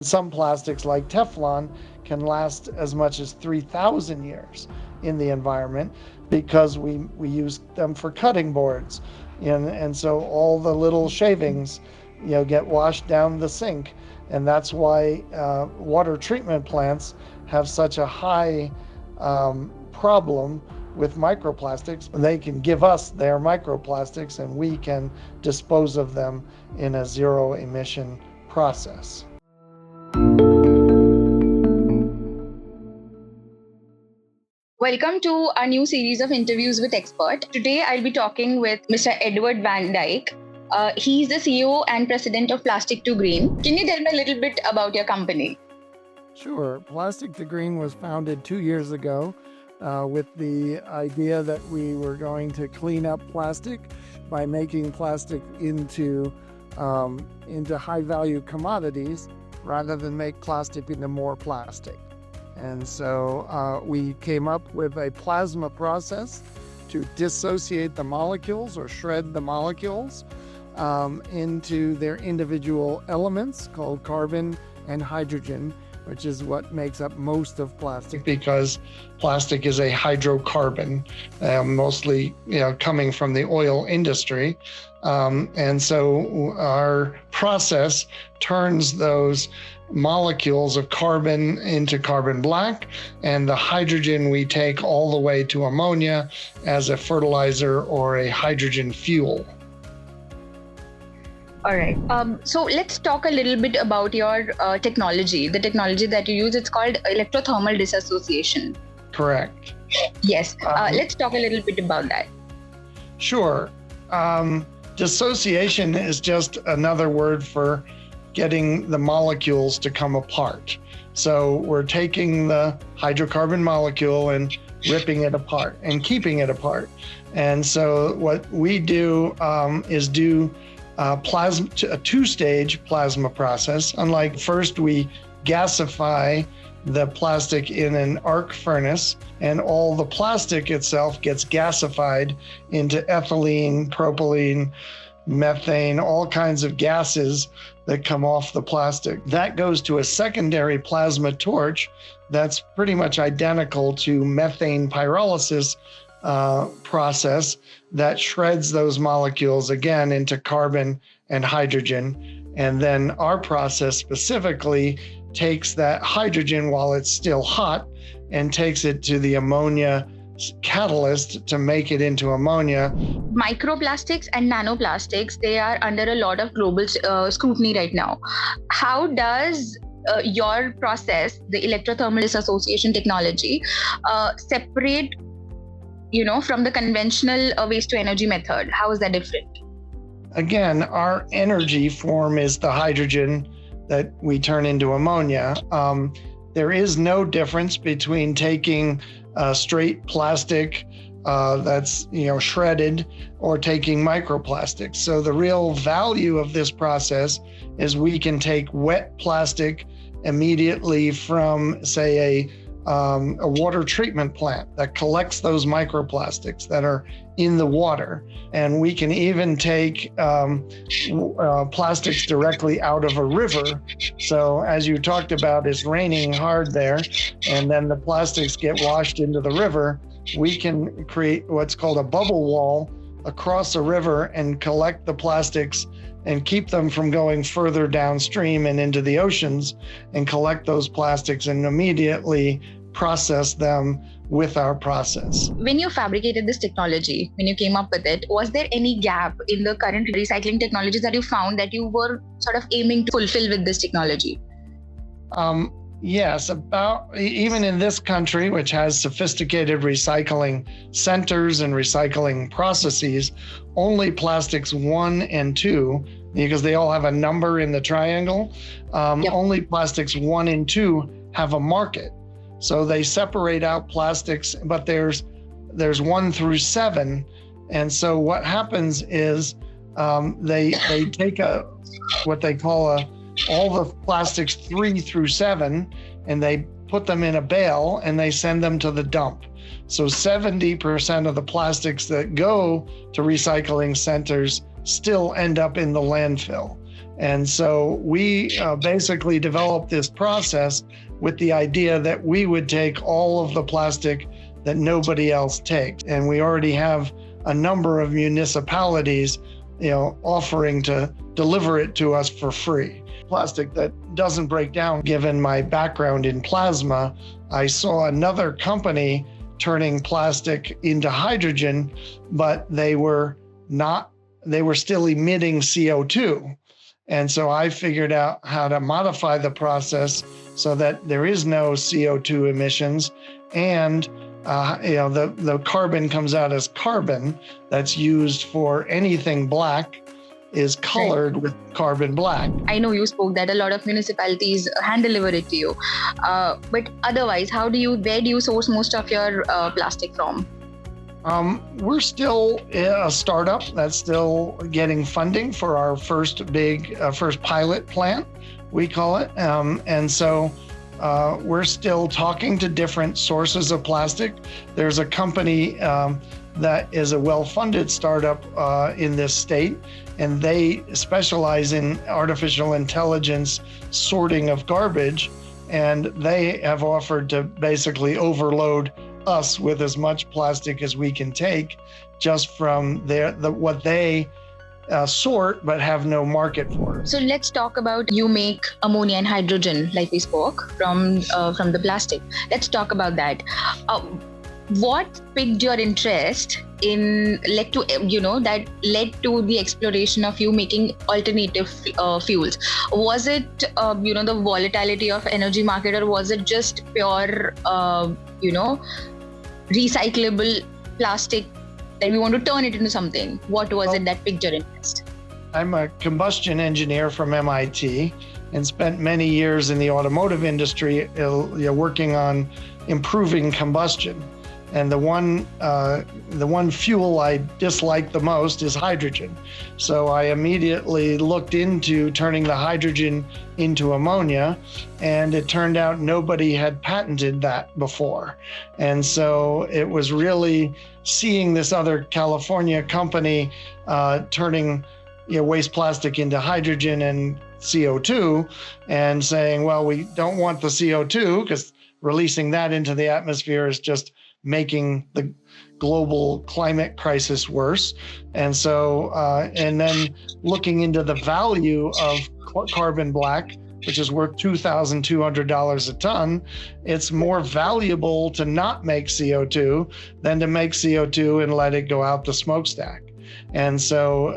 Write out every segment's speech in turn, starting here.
Some plastics like Teflon can last as much as 3,000 years in the environment because we use them for cutting boards. And so all the little shavings, get washed down the sink. And that's why water treatment plants have such a high problem with microplastics. They can give us their microplastics and we can dispose of them in a zero emission process. Welcome to our new series of interviews with experts. Today, I'll be talking with Mr. Edward VanDyne. He's the CEO and president of Plastic to Green. Can you tell me a little bit about your company? Sure. Plastic to Green was founded 2 years ago with the idea that we were going to clean up plastic by making plastic into high-value commodities rather than make plastic into more plastic. And so we came up with a plasma process to dissociate the molecules or shred the molecules into their individual elements called carbon and hydrogen, which is what makes up most of plastic. Because plastic is a hydrocarbon, mostly coming from the oil industry. And so our process turns those molecules of carbon into carbon black, and the hydrogen we take all the way to ammonia as a fertilizer or a hydrogen fuel. All right. So let's talk a little bit about your technology. The technology that you use, it's called electrothermal dissociation. Correct. Yes. Let's talk a little bit about that. Sure. Dissociation is just another word for getting the molecules to come apart. So we're taking the hydrocarbon molecule and ripping it apart and keeping it apart. And so what we do is do a two-stage plasma process. Unlike first, we gasify the plastic in an arc furnace, and all the plastic itself gets gasified into ethylene, propylene, methane, all kinds of gases that come off the plastic. That goes to a secondary plasma torch that's pretty much identical to methane pyrolysis process that shreds those molecules again into carbon and hydrogen. And then our process specifically takes that hydrogen while it's still hot and takes it to the ammonia catalyst to make it into ammonia. Microplastics and nanoplastics, they are under a lot of global scrutiny right now. How does your process, the electrothermal dissociation technology, separate from the conventional waste to energy method? How is that different? Again, our energy form is the hydrogen that we turn into ammonia. There is no difference between taking straight plastic that's shredded or taking microplastics. So the real value of this process is we can take wet plastic immediately from, say, a water treatment plant that collects those microplastics that are in the water. And we can even take plastics directly out of a river. So as you talked about, it's raining hard there, and then the plastics get washed into the river. We can create what's called a bubble wall across a river and collect the plastics and keep them from going further downstream and into the oceans, and collect those plastics and immediately process them with our process. When you fabricated this technology, when you came up with it, was there any gap in the current recycling technologies that you found that you were sort of aiming to fulfill with this technology? Yes, even in this country, which has sophisticated recycling centers and recycling processes, only plastics 1 and 2, because they all have a number in the triangle, only plastics 1 and 2 have a market. So they separate out plastics, but there's 1 through 7. And so what happens is they take what they call all the plastics 3 through 7, and they put them in a bale and they send them to the dump. So 70% of the plastics that go to recycling centers still end up in the landfill. And so we basically developed this process with the idea that we would take all of the plastic that nobody else takes. And we already have a number of municipalities, offering to deliver it to us for free. Plastic that doesn't break down. Given my background in plasma, I saw another company turning plastic into hydrogen, but they were still emitting CO2. And so I figured out how to modify the process so that there is no CO2 emissions, and the carbon comes out as carbon that's used for anything black is colored with carbon black. I know you spoke that a lot of municipalities hand deliver it to you, but otherwise, where do you source most of your plastic from? We're still a startup that's still getting funding for our first pilot plant, we call it. And so we're still talking to different sources of plastic. There's a company that is a well-funded startup in this state, and they specialize in artificial intelligence sorting of garbage, and they have offered to basically overload us with as much plastic as we can take just from what they sort but have no market for. So let's talk about, you make ammonia and hydrogen, like we spoke, from the plastic. Let's talk about that. What piqued your interest that led to the exploration of you making alternative fuels? Was it the volatility of energy market, or was it just pure recyclable plastic that we want to turn it into something? What was it that piqued your interest? I'm a combustion engineer from MIT and spent many years in the automotive industry working on improving combustion. And the one fuel I dislike the most is hydrogen. So I immediately looked into turning the hydrogen into ammonia, and it turned out nobody had patented that before. And so it was really seeing this other California company turning waste plastic into hydrogen and CO2, and saying, well, we don't want the CO2 because releasing that into the atmosphere is just making the global climate crisis worse. And so, and then looking into the value of carbon black, which is worth $2,200 a ton, it's more valuable to not make CO2 than to make CO2 and let it go out the smokestack. And so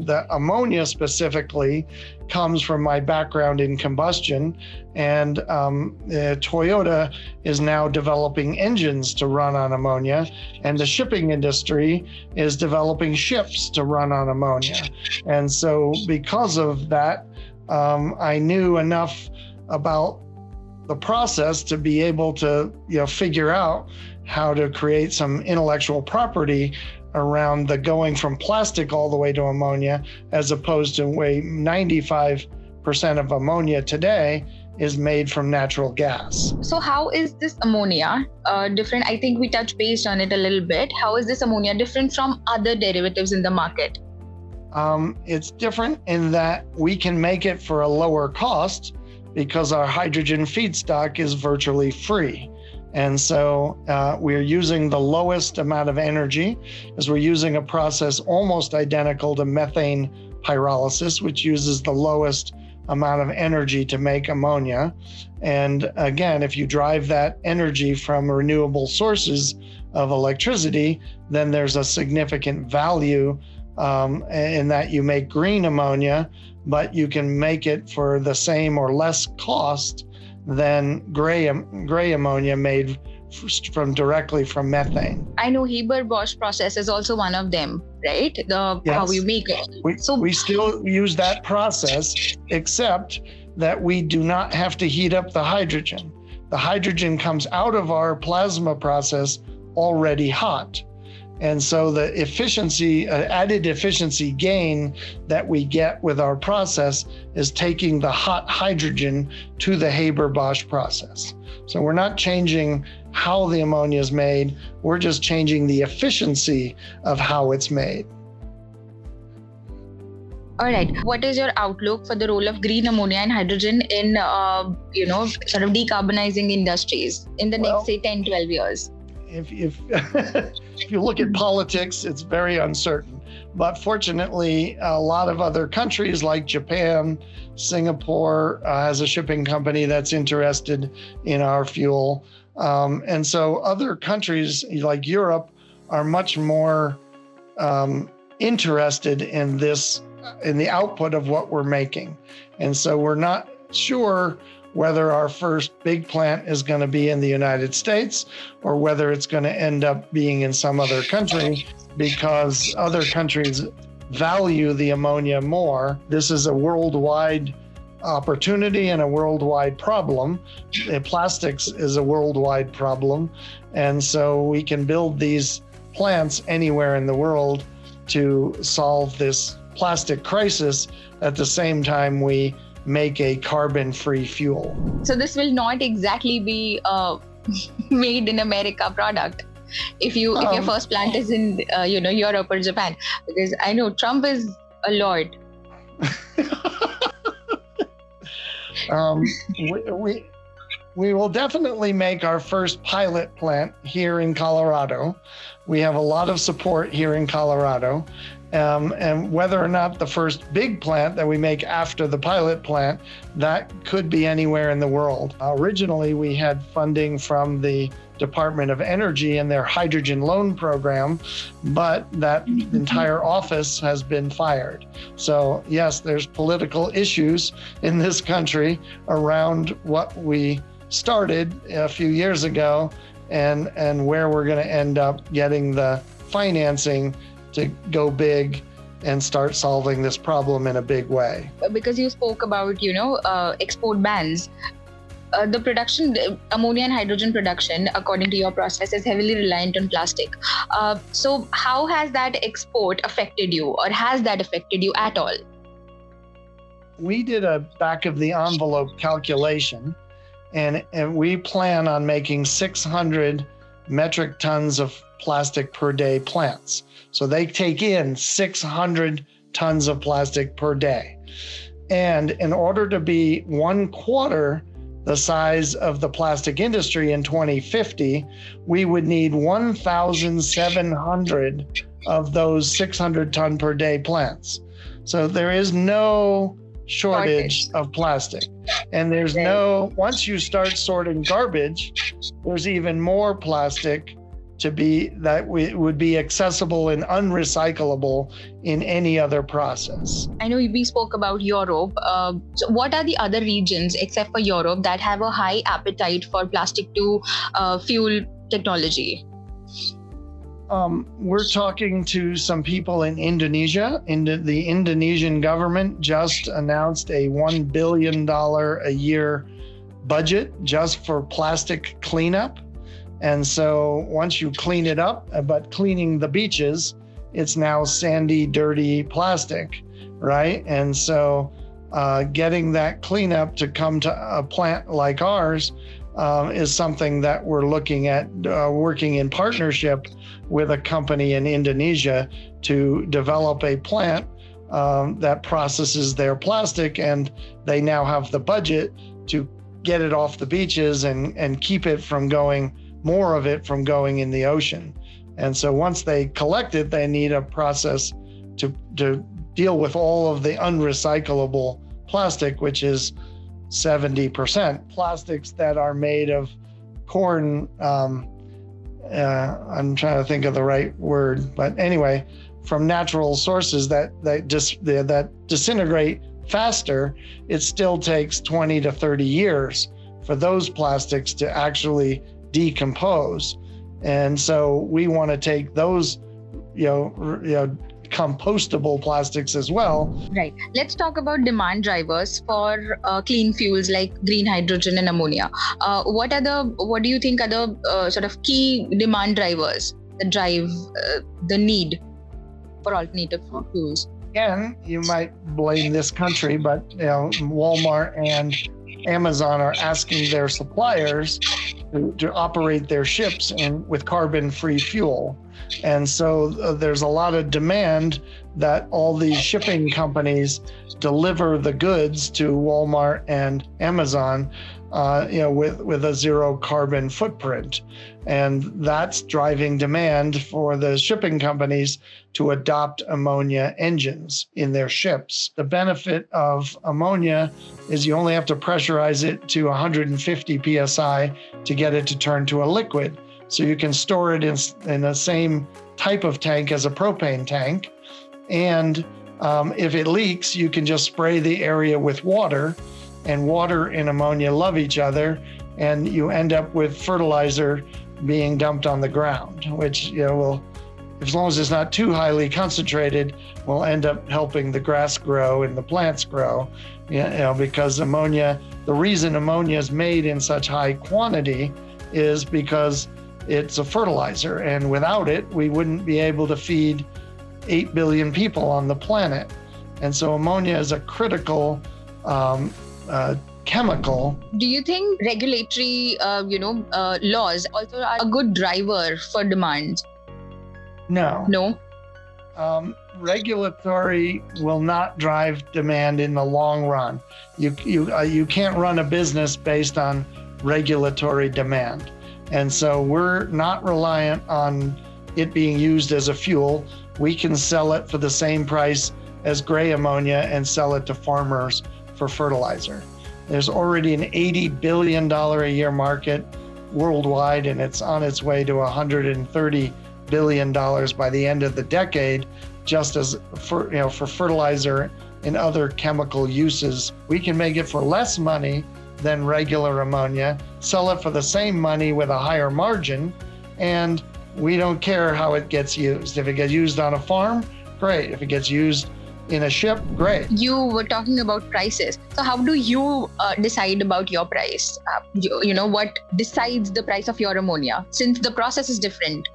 the ammonia specifically comes from my background in combustion, and Toyota is now developing engines to run on ammonia, and the shipping industry is developing ships to run on ammonia. And so because of that, I knew enough about the process to be able to figure out how to create some intellectual property around the going from plastic all the way to ammonia, as opposed to 95% of ammonia today is made from natural gas. So how is this ammonia different? I think we touched base on it a little bit. How is this ammonia different from other derivatives in the market? It's different in that we can make it for a lower cost because our hydrogen feedstock is virtually free. And so we're using the lowest amount of energy, as we're using a process almost identical to methane pyrolysis, which uses the lowest amount of energy to make ammonia. And again, if you drive that energy from renewable sources of electricity, then there's a significant value in that you make green ammonia, but you can make it for the same or less cost than gray ammonia made directly from methane. I know Haber-Bosch process is also one of them, right? Yes. How we make it. We still use that process, except that we do not have to heat up the hydrogen. The hydrogen comes out of our plasma process already hot. And so the added efficiency gain that we get with our process is taking the hot hydrogen to the Haber-Bosch process. So we're not changing how the ammonia is made, we're just changing the efficiency of how it's made. All right. What is your outlook for the role of green ammonia and hydrogen in, sort of decarbonizing industries in the next, say, 10, 12 years? If if you look at politics, it's very uncertain. But fortunately, a lot of other countries like Japan, Singapore has a shipping company that's interested in our fuel. And so other countries like Europe are much more interested in this, in the output of what we're making. And so we're not sure whether our first big plant is going to be in the United States or whether it's going to end up being in some other country, because other countries value the ammonia more. This is a worldwide opportunity and a worldwide problem. Plastics is a worldwide problem. And so we can build these plants anywhere in the world to solve this plastic crisis at the same time we make a carbon-free fuel. So this will not exactly be made in America product if your first plant is in Europe or Japan, because I know Trump is a lord. We will definitely make our first pilot plant here in Colorado. We have a lot of support here in Colorado. And whether or not the first big plant that we make after the pilot plant, that could be anywhere in the world. Originally, we had funding from the Department of Energy and their hydrogen loan program, but that entire office has been fired. So yes, there's political issues in this country around what we started a few years ago and where we're going to end up getting the financing to go big and start solving this problem in a big way. Because you spoke about, export bans. The production, ammonia and hydrogen production, according to your process, is heavily reliant on plastic. So how has that export affected you, or has that affected you at all? We did a back of the envelope calculation, and we plan on making 600 metric tons of plastic per day plants. So they take in 600 tons of plastic per day. And in order to be 1/4 the size of the plastic industry in 2050, we would need 1,700 of those 600 ton per day plants. So there is no shortage of plastic. And there's once you start sorting garbage, there's even more plastic would be accessible and unrecyclable in any other process. I know we spoke about Europe. So what are the other regions except for Europe that have a high appetite for plastic to fuel technology? We're talking to some people in Indonesia. The Indonesian government just announced a $1 billion a year budget just for plastic cleanup. And so once you clean it up, but cleaning the beaches, it's now sandy, dirty plastic, right? And so getting that cleanup to come to a plant like ours is something that we're looking at working in partnership with a company in Indonesia to develop a plant that processes their plastic, and they now have the budget to get it off the beaches and keep it from going, more of it from going in the ocean. And so once they collect it, they need a process to deal with all of the unrecyclable plastic, which is 70%. Plastics that are made of corn, I'm trying to think of the right word, but anyway, from natural sources that disintegrate faster, it still takes 20 to 30 years for those plastics to actually decompose. And so we want to take those, compostable plastics as well. Right. Let's talk about demand drivers for clean fuels like green hydrogen and ammonia. What do you think are the sort of key demand drivers that drive the need for alternative fuels? Again, you might blame this country, but Walmart and Amazon are asking their suppliers to operate their ships with carbon-free fuel. And so there's a lot of demand that all these shipping companies deliver the goods to Walmart and Amazon, with a zero carbon footprint. And that's driving demand for the shipping companies to adopt ammonia engines in their ships. The benefit of ammonia is you only have to pressurize it to 150 psi to get it to turn to a liquid. So you can store it in the same type of tank as a propane tank. And if it leaks, you can just spray the area with water, and water and ammonia love each other, and you end up with fertilizer being dumped on the ground, which will, as long as it's not too highly concentrated, will end up helping the grass grow and the plants grow. Because ammonia, the reason ammonia is made in such high quantity is because it's a fertilizer, and without it, we wouldn't be able to feed 8 billion people on the planet. And so ammonia is a critical chemical. Do you think regulatory, laws also are a good driver for demand? No. Regulatory will not drive demand in the long run. You can't run a business based on regulatory demand. And so we're not reliant on it being used as a fuel. We can sell it for the same price as gray ammonia and sell it to farmers for fertilizer. There's already an $80 billion a year market worldwide, and it's on its way to $130 billion by the end of the decade, just as for fertilizer and other chemical uses. We can make it for less money than regular ammonia, sell it for the same money with a higher margin, and we don't care how it gets used. If it gets used on a farm, great. If it gets used in a ship, great. You were talking about prices. So how do you decide about your price? What decides the price of your ammonia, since the process is different?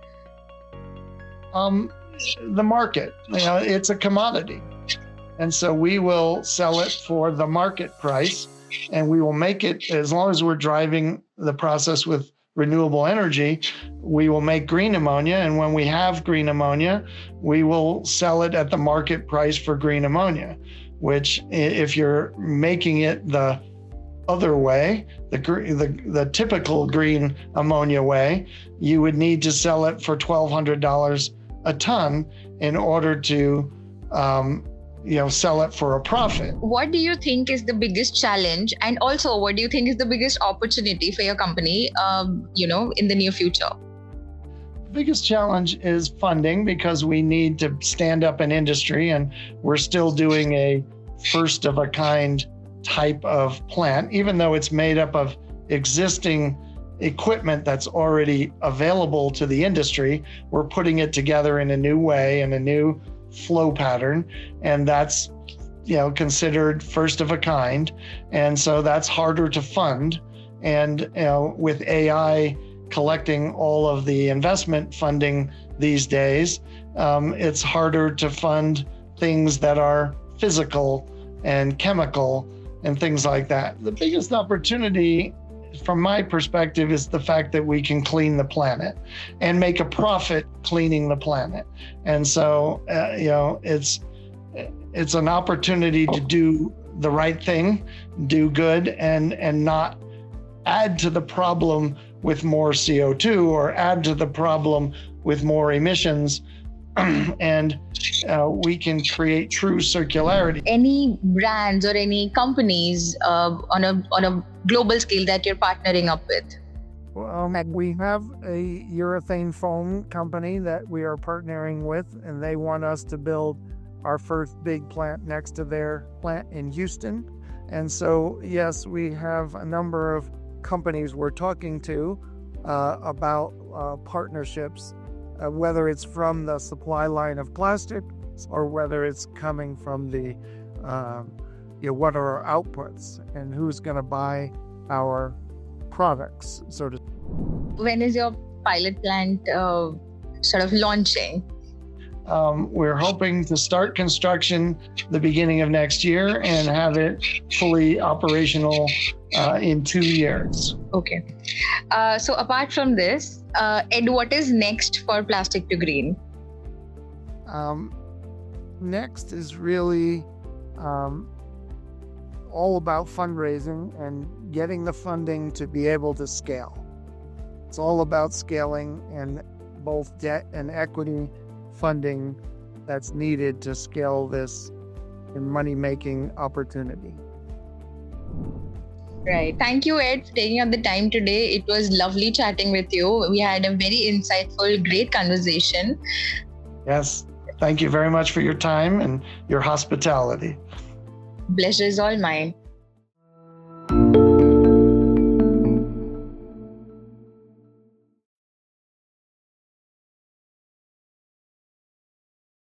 The market. It's a commodity. And so we will sell it for the market price, and we will make it, as long as we're driving the process with renewable energy, we will make green ammonia. And when we have green ammonia, we will sell it at the market price for green ammonia, which if you're making it the other way, the typical green ammonia way, you would need to sell it for $1,200 a ton in order to sell it for a profit. What do you think is the biggest challenge, and also what do you think is the biggest opportunity for your company in the near future? The biggest challenge is funding, because we need to stand up an industry, and we're still doing a first of a kind type of plant, even though it's made up of existing equipment that's already available to the industry. We're putting it together in a new way, in a new flow pattern, and that's considered first of a kind, and so that's harder to fund. And with AI collecting all of the investment funding these days, it's harder to fund things that are physical and chemical and things like that. The biggest opportunity from my perspective is the fact that we can clean the planet and make a profit cleaning the planet. And so, it's an opportunity to do the right thing, do good, and not add to the problem with more CO2 or add to the problem with more emissions. And we can create true circularity. Any brands or any companies on a global scale that you're partnering up with? Well, we have a urethane foam company that we are partnering with, and they want us to build our first big plant next to their plant in Houston. And so, yes, we have a number of companies we're talking to about partnerships, whether it's from the supply line of plastic or whether it's coming from the, what are our outputs and who's going to buy our products, so to. When is your pilot plant sort of launching? We're hoping to start construction the beginning of next year and have it fully operational in 2 years. Okay. So apart from this, Ed, what is next for Plastic to Green? Next is really all about fundraising and getting the funding to be able to scale. It's all about scaling and both debt and equity funding that's needed to scale this money-making opportunity. Right. Thank you, Ed, for taking up the time today. It was lovely chatting with you. We had a very insightful, great conversation. Yes. Thank you very much for your time and your hospitality. Pleasure is all mine.